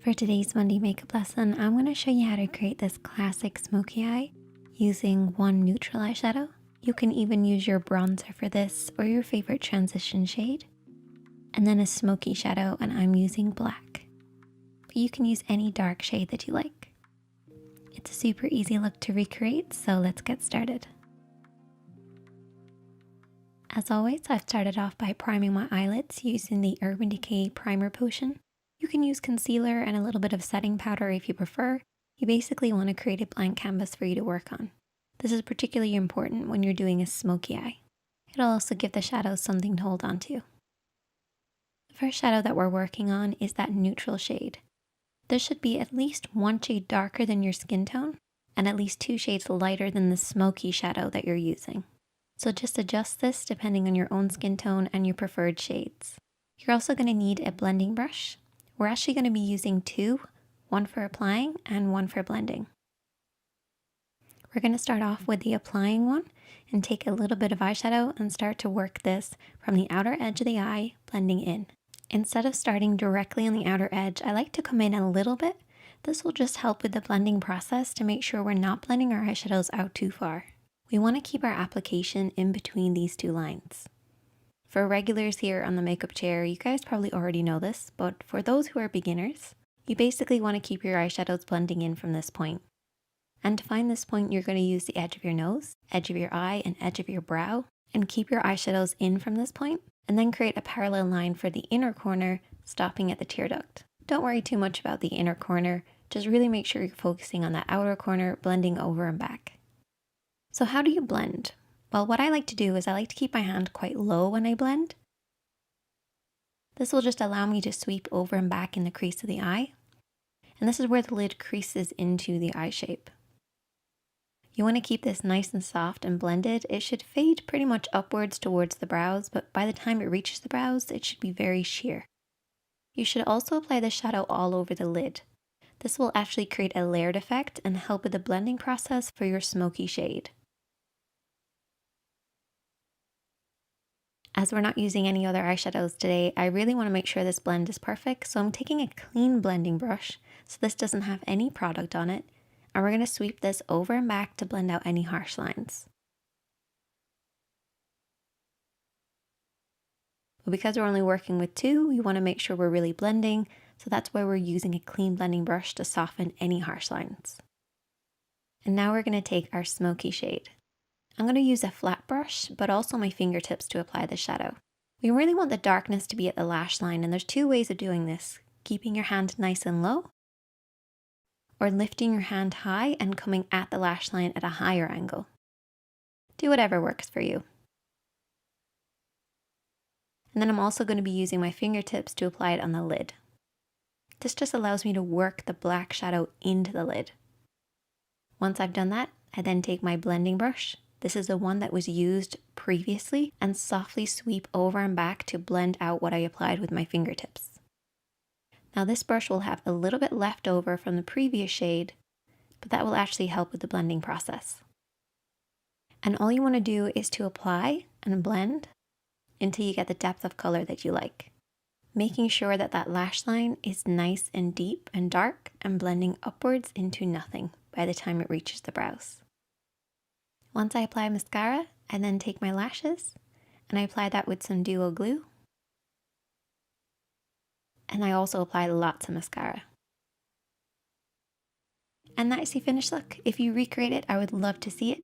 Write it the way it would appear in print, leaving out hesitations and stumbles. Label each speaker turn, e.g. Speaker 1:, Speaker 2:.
Speaker 1: For today's Monday makeup lesson, I'm going to show you how to create this classic smoky eye using one neutral eyeshadow. You can even use your bronzer for this or your favorite transition shade. And then a smoky shadow, and I'm using black. But you can use any dark shade that you like. It's a super easy look to recreate, so let's get started. As always, I've started off by priming my eyelids using the Urban Decay Primer Potion. You can use concealer and a little bit of setting powder if you prefer. You basically want to create a blank canvas for you to work on. This is particularly important when you're doing a smoky eye. It'll also give the shadows something to hold on to. The first shadow that we're working on is that neutral shade. This should be at least one shade darker than your skin tone and at least 2 shades lighter than the smoky shadow that you're using. So just adjust this depending on your own skin tone and your preferred shades. You're also going to need a blending brush. We're actually going to be using 2, one for applying and one for blending. We're going to start off with the applying one and take a little bit of eyeshadow and start to work this from the outer edge of the eye, blending in. Instead of starting directly on the outer edge, I like to come in a little bit. This will just help with the blending process to make sure we're not blending our eyeshadows out too far. We want to keep our application in between these 2 lines. For regulars here on the makeup chair, you guys probably already know this, but for those who are beginners, you basically want to keep your eyeshadows blending in from this point. And to find this point, you're going to use the edge of your nose, edge of your eye, and edge of your brow, and keep your eyeshadows in from this point, and then create a parallel line for the inner corner, stopping at the tear duct. Don't worry too much about the inner corner, just really make sure you're focusing on that outer corner, blending over and back. So how do you blend? Well, what I like to do is I like to keep my hand quite low when I blend. This will just allow me to sweep over and back in the crease of the eye. And this is where the lid creases into the eye shape. You want to keep this nice and soft and blended. It should fade pretty much upwards towards the brows, but by the time it reaches the brows, it should be very sheer. You should also apply the shadow all over the lid. This will actually create a layered effect and help with the blending process for your smoky shade. As we're not using any other eyeshadows today, I really want to make sure this blend is perfect, so I'm taking a clean blending brush, so this doesn't have any product on it, and we're going to sweep this over and back to blend out any harsh lines. But because we're only working with 2, we want to make sure we're really blending, so that's why we're using a clean blending brush to soften any harsh lines. And now we're going to take our smoky shade. I'm going to use a flat brush, but also my fingertips to apply the shadow. We really want the darkness to be at the lash line, and there's 2 ways of doing this. Keeping your hand nice and low, or lifting your hand high and coming at the lash line at a higher angle. Do whatever works for you. And then I'm also going to be using my fingertips to apply it on the lid. This just allows me to work the black shadow into the lid. Once I've done that, I then take my blending brush. This is the one that was used previously, and softly sweep over and back to blend out what I applied with my fingertips. Now this brush will have a little bit left over from the previous shade, but that will actually help with the blending process. And all you want to do is to apply and blend until you get the depth of color that you like, making sure that that lash line is nice and deep and dark and blending upwards into nothing by the time it reaches the brows. Once I apply mascara, I then take my lashes and I apply that with some duo glue. And I also apply lots of mascara. And that's the finished look. If you recreate it, I would love to see it.